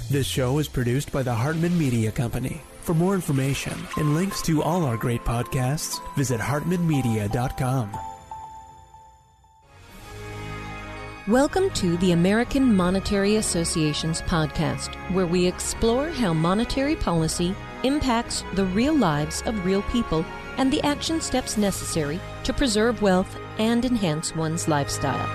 This show is produced by the Hartman Media Company. For more information and links to all our great podcasts, visit hartmanmedia.com. Welcome to the American Monetary Association's podcast, where we explore how monetary policy impacts the real lives of real people and the action steps necessary to preserve wealth and enhance one's lifestyle.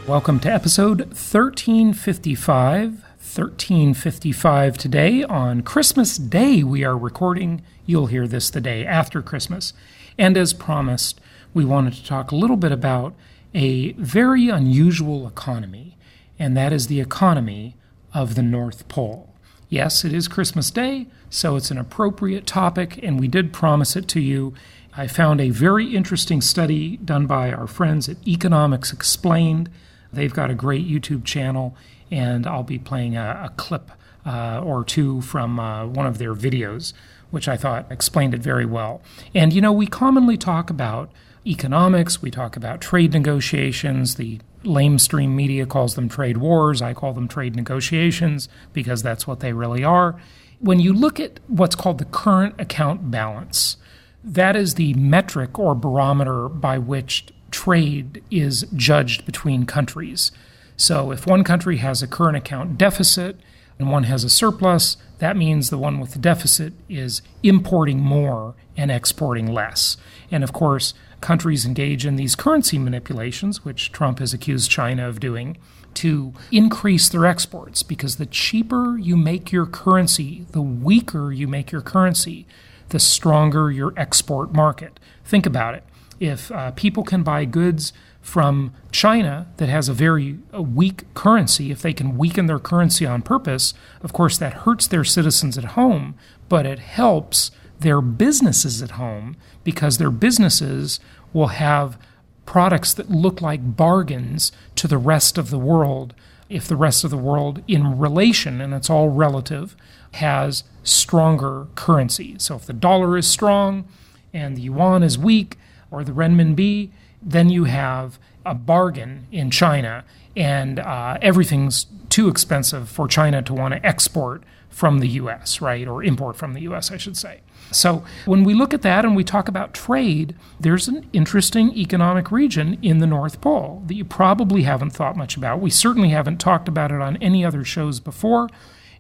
Welcome to episode 1355. 1355 today. On Christmas Day we are recording. You'll hear this the day after Christmas. And as promised, we wanted to talk a little bit about a very unusual economy, and that is the economy of the North Pole. Yes, it is Christmas Day, so it's an appropriate topic, and we did promise it to you. I found a very interesting study done by our friends at Economics Explained. They've got a great YouTube channel, and I'll be playing a clip or two from one of their videos, which I thought explained it very well. And, you know, we commonly talk about economics, we talk about trade negotiations. The lamestream media calls them trade wars. I call them trade negotiations because that's what they really are. When you look at what's called the current account balance, that is the metric or barometer by which trade is judged between countries. So if one country has a current account deficit and one has a surplus, that means the one with the deficit is importing more and exporting less. And of course, countries engage in these currency manipulations, which Trump has accused China of doing, to increase their exports, because the cheaper you make your currency, the weaker you make your currency, the stronger your export market. Think about it. If people can buy goods from China that has a very weak currency, if they can weaken their currency on purpose, of course that hurts their citizens at home, but it helps their businesses at home, because their businesses will have products that look like bargains to the rest of the world if the rest of the world, in relation, and it's all relative, has stronger currency. So if the dollar is strong and the yuan is weak, or the renminbi, then you have a bargain in China, and everything's too expensive for China to want to export from the U.S., right? Or import from the U.S., I should say. So when we look at that and we talk about trade, there's an interesting economic region in the North Pole that you probably haven't thought much about. We certainly haven't talked about it on any other shows before.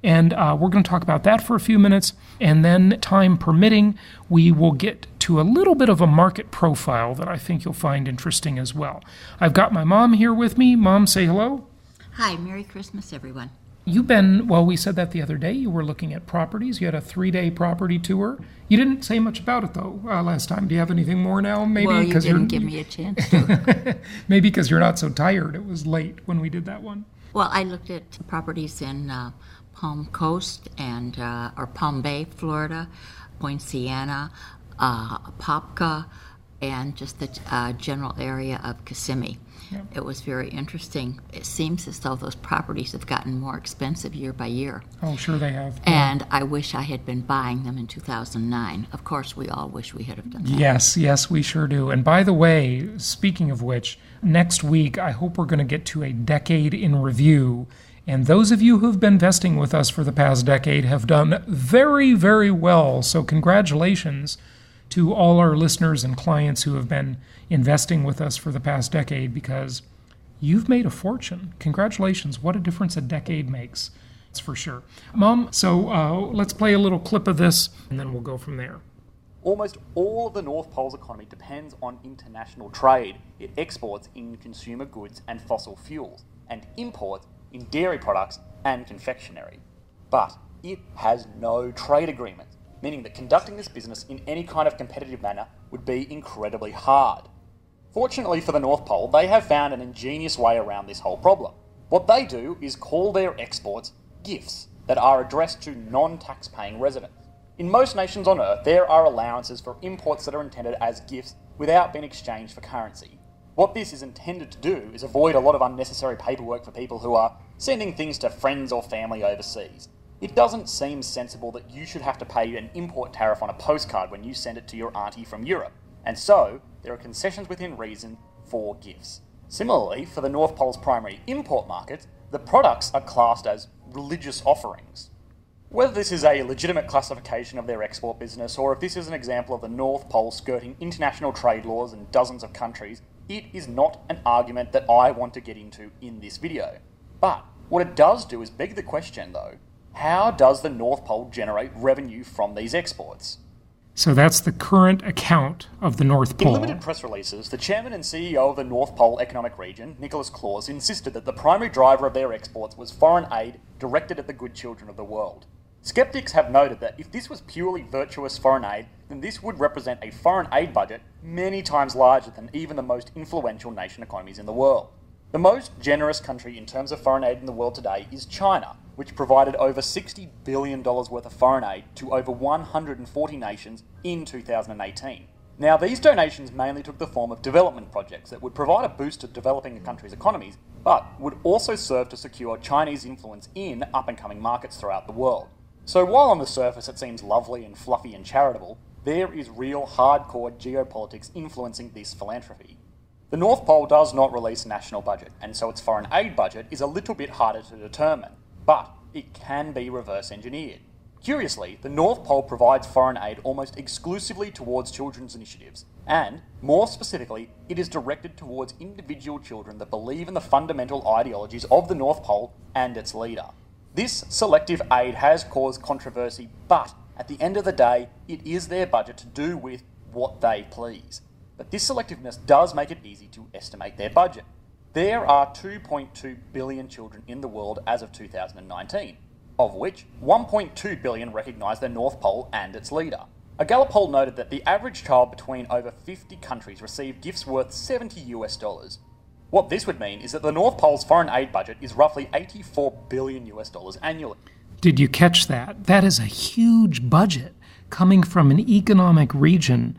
And we're going to talk about that for a few minutes. And then, time permitting, we will get to a little bit of a market profile that I think you'll find interesting as well. I've got my mom here with me. Mom, say hello. Hi, Merry Christmas, everyone. You've been, well, we said that the other day. You were looking at properties. You had a 3-day property tour. You didn't say much about it, though, last time. Do you have anything more now? Maybe well, you didn't give me a chance to. Maybe because you're not so tired. It was late when we did that one. Well, I looked at properties in Palm Coast and or Palm Bay, Florida, Point Siena, Apopka, and just the general area of Kissimmee. Yep. It was very interesting. It seems as though those properties have gotten more expensive year by year. Oh, sure they have. And I wish I had been buying them in 2009. Of course, we all wish we had have done that. Yes, we sure do. And by the way, speaking of which, next week I hope we're going to get to a decade in review. And those of you who've been investing with us for the past decade have done very, very well. So congratulations to all our listeners and clients who have been investing with us for the past decade, because you've made a fortune. Congratulations. What a difference a decade makes. That's for sure. Mom, so let's play a little clip of this, and then we'll go from there. Almost all of the North Pole's economy depends on international trade. It exports in consumer goods and fossil fuels, and imports in dairy products and confectionery. But it has no trade agreements, meaning that conducting this business in any kind of competitive manner would be incredibly hard. Fortunately for the North Pole, they have found an ingenious way around this whole problem. What they do is call their exports gifts that are addressed to non-tax-paying residents. In most nations on Earth, there are allowances for imports that are intended as gifts without being exchanged for currency. What this is intended to do is avoid a lot of unnecessary paperwork for people who are sending things to friends or family overseas. It doesn't seem sensible that you should have to pay an import tariff on a postcard when you send it to your auntie from Europe, and so there are concessions within reason for gifts. Similarly, for the North Pole's primary import markets, the products are classed as religious offerings. Whether this is a legitimate classification of their export business, or if this is an example of the North Pole skirting international trade laws in dozens of countries, it is not an argument that I want to get into in this video. But what it does do is beg the question though, how does the North Pole generate revenue from these exports? So that's the current account of the North Pole. In limited press releases, the chairman and CEO of the North Pole Economic Region, Nicholas Claus, insisted that the primary driver of their exports was foreign aid directed at the good children of the world. Skeptics have noted that if this was purely virtuous foreign aid, then this would represent a foreign aid budget many times larger than even the most influential nation economies in the world. The most generous country in terms of foreign aid in the world today is China, which provided over $60 billion worth of foreign aid to over 140 nations in 2018. Now, these donations mainly took the form of development projects that would provide a boost to developing a country's economies, but would also serve to secure Chinese influence in up-and-coming markets throughout the world. So while on the surface it seems lovely and fluffy and charitable, there is real hardcore geopolitics influencing this philanthropy. The North Pole does not release a national budget, and so its foreign aid budget is a little bit harder to determine, but it can be reverse engineered. Curiously, the North Pole provides foreign aid almost exclusively towards children's initiatives, and, more specifically, it is directed towards individual children that believe in the fundamental ideologies of the North Pole and its leader. This selective aid has caused controversy, but at the end of the day, it is their budget to do with what they please. But this selectiveness does make it easy to estimate their budget. There are 2.2 billion children in the world as of 2019, of which 1.2 billion recognise the North Pole and its leader. A Gallup poll noted that the average child between over 50 countries received gifts worth $70. What this would mean is that the North Pole's foreign aid budget is roughly $84 billion annually. Did you catch that? That is a huge budget coming from an economic region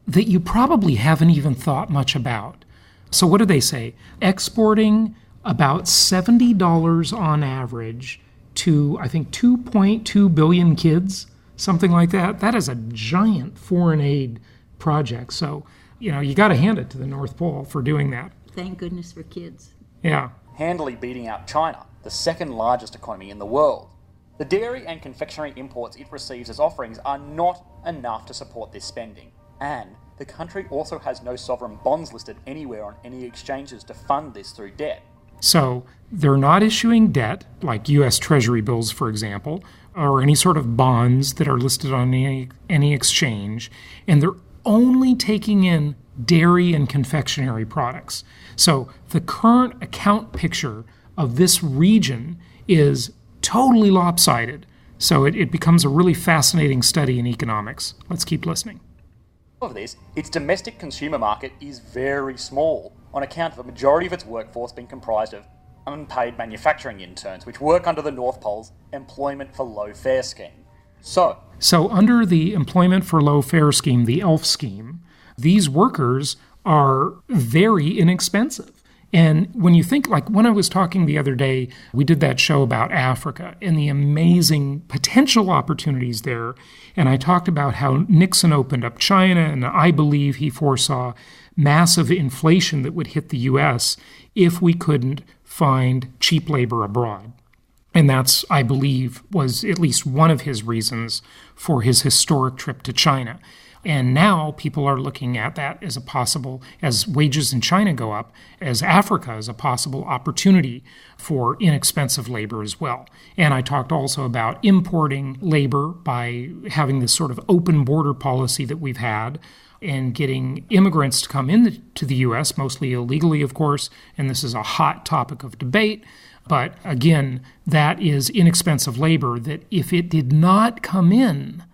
that you probably haven't even thought much about. So what do they say? Exporting about $70 on average to, I think, 2.2 billion kids, something like that. That is a giant foreign aid project. So, you got to hand it to the North Pole for doing that. Thank goodness for kids. Yeah. Handily beating out China, the second largest economy in the world. The dairy and confectionery imports it receives as offerings are not enough to support this spending. And the country also has no sovereign bonds listed anywhere on any exchanges to fund this through debt. So they're not issuing debt, like U.S. Treasury bills, for example, or any sort of bonds that are listed on any exchange, and they're only taking in dairy and confectionery products. So the current account picture of this region is totally lopsided. So it becomes a really fascinating study in economics. Let's keep listening. Of this, its domestic consumer market is very small, on account of a majority of its workforce being comprised of unpaid manufacturing interns, which work under the North Pole's Employment for Low Fare scheme. So under the Employment for Low Fare scheme, the ELF scheme, these workers are very inexpensive. And when you think, like when I was talking the other day, we did that show about Africa and the amazing potential opportunities there. And I talked about how Nixon opened up China, and I believe he foresaw massive inflation that would hit the U.S. if we couldn't find cheap labor abroad. And that's, I believe, was at least one of his reasons for his historic trip to China. And now people are looking at that as a possible, as wages in China go up, as Africa is a possible opportunity for inexpensive labor as well. And I talked also about importing labor by having this sort of open border policy that we've had and getting immigrants to come into the U.S., mostly illegally, of course, and this is a hot topic of debate. But again, that is inexpensive labor that if it did not come in,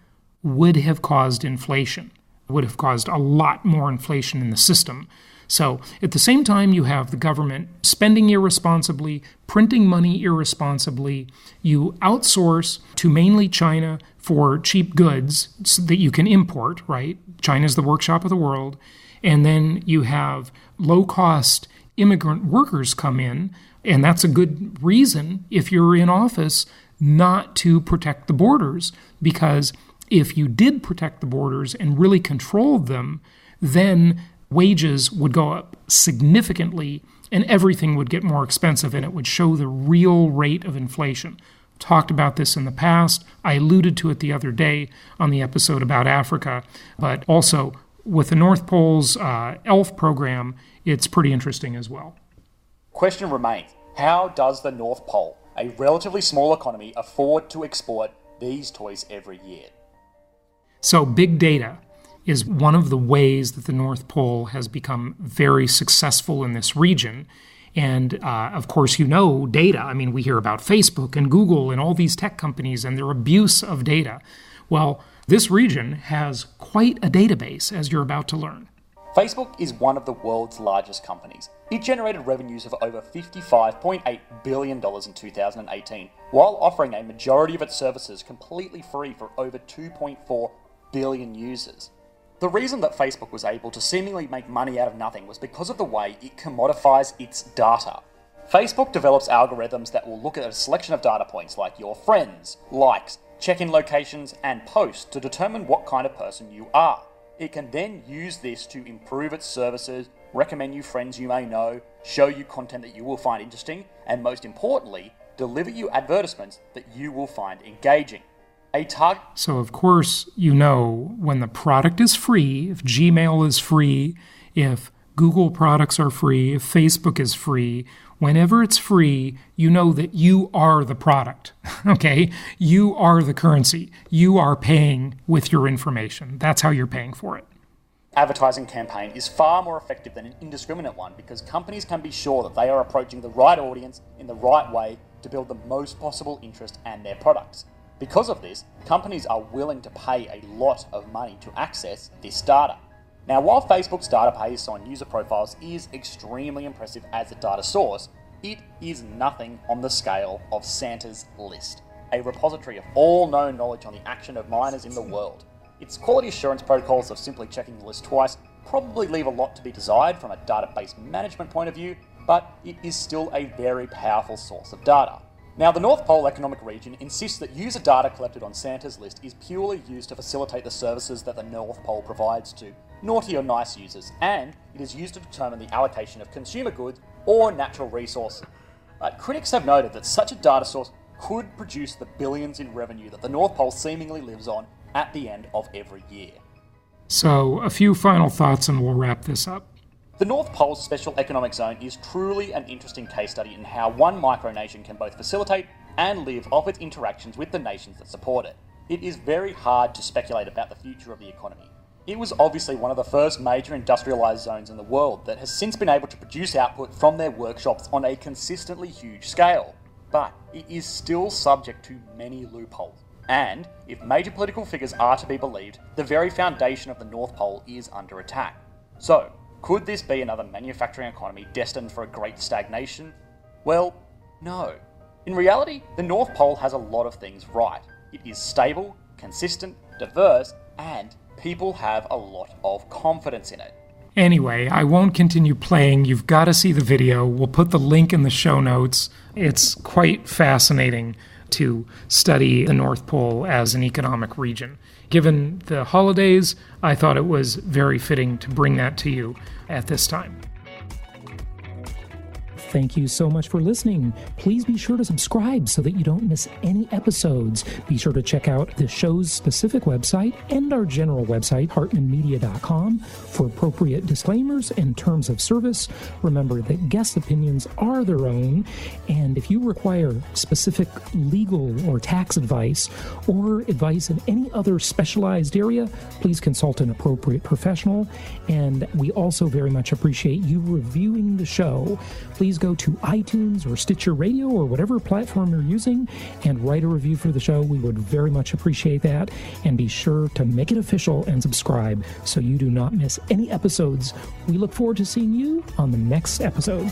would have caused inflation, would have caused a lot more inflation in the system. So at the same time, you have the government spending irresponsibly, printing money irresponsibly. You outsource to mainly China for cheap goods so that you can import, right? China's the workshop of the world. And then you have low-cost immigrant workers come in, and that's a good reason, if you're in office, not to protect the borders, because if you did protect the borders and really controlled them, then wages would go up significantly and everything would get more expensive and it would show the real rate of inflation. talked about this in the past. I alluded to it the other day on the episode about Africa, but also with the North Pole's ELF program, it's pretty interesting as well. Question remains, how does the North Pole, a relatively small economy, afford to export these toys every year? So big data is one of the ways that the North Pole has become very successful in this region. And of course, you know, data. I mean, we hear about Facebook and Google and all these tech companies and their abuse of data. Well, this region has quite a database, as you're about to learn. Facebook is one of the world's largest companies. It generated revenues of over $55.8 billion in 2018, while offering a majority of its services completely free for over 2.4 billion users. The reason that Facebook was able to seemingly make money out of nothing was because of the way it commodifies its data. Facebook develops algorithms that will look at a selection of data points like your friends, likes, check-in locations, and posts to determine what kind of person you are. It can then use this to improve its services, recommend you friends you may know, show you content that you will find interesting, and most importantly, deliver you advertisements that you will find engaging. So, of course, you know, when the product is free, if Gmail is free, if Google products are free, if Facebook is free, whenever it's free, you know that you are the product, okay? You are the currency. You are paying with your information. That's how you're paying for it. Advertising campaign is far more effective than an indiscriminate one because companies can be sure that they are approaching the right audience in the right way to build the most possible interest in their products. Because of this, companies are willing to pay a lot of money to access this data. Now, while Facebook's database on user profiles is extremely impressive as a data source, it is nothing on the scale of Santa's List, a repository of all known knowledge on the action of minors in the world. Its quality assurance protocols of simply checking the list twice probably leave a lot to be desired from a database management point of view, but it is still a very powerful source of data. Now, the North Pole Economic Region insists that user data collected on Santa's List is purely used to facilitate the services that the North Pole provides to naughty or nice users, and it is used to determine the allocation of consumer goods or natural resources. But critics have noted that such a data source could produce the billions in revenue that the North Pole seemingly lives on at the end of every year. So, a few final thoughts and we'll wrap this up. The North Pole's Special Economic Zone is truly an interesting case study in how one micronation can both facilitate and live off its interactions with the nations that support it. It is very hard to speculate about the future of the economy. It was obviously one of the first major industrialised zones in the world that has since been able to produce output from their workshops on a consistently huge scale. But it is still subject to many loopholes. And, if major political figures are to be believed, the very foundation of the North Pole is under attack. So, could this be another manufacturing economy destined for a great stagnation? Well, no. In reality, the North Pole has a lot of things right. It is stable, consistent, diverse, and people have a lot of confidence in it. Anyway, I won't continue playing. You've got to see the video. We'll put the link in the show notes. It's quite fascinating to study the North Pole as an economic region. Given the holidays, I thought it was very fitting to bring that to you at this time. Thank you so much for listening. Please be sure to subscribe so that you don't miss any episodes. Be sure to check out the show's specific website and our general website, hartmanmedia.com, for appropriate disclaimers and terms of service. Remember that guest opinions are their own, and if you require specific legal or tax advice or advice in any other specialized area, please consult an appropriate professional. And we also very much appreciate you reviewing the show. Please go to iTunes or Stitcher Radio or whatever platform you're using and write a review for the show. We would very much appreciate that. And be sure to make it official and subscribe so you do not miss any episodes. We look forward to seeing you on the next episode.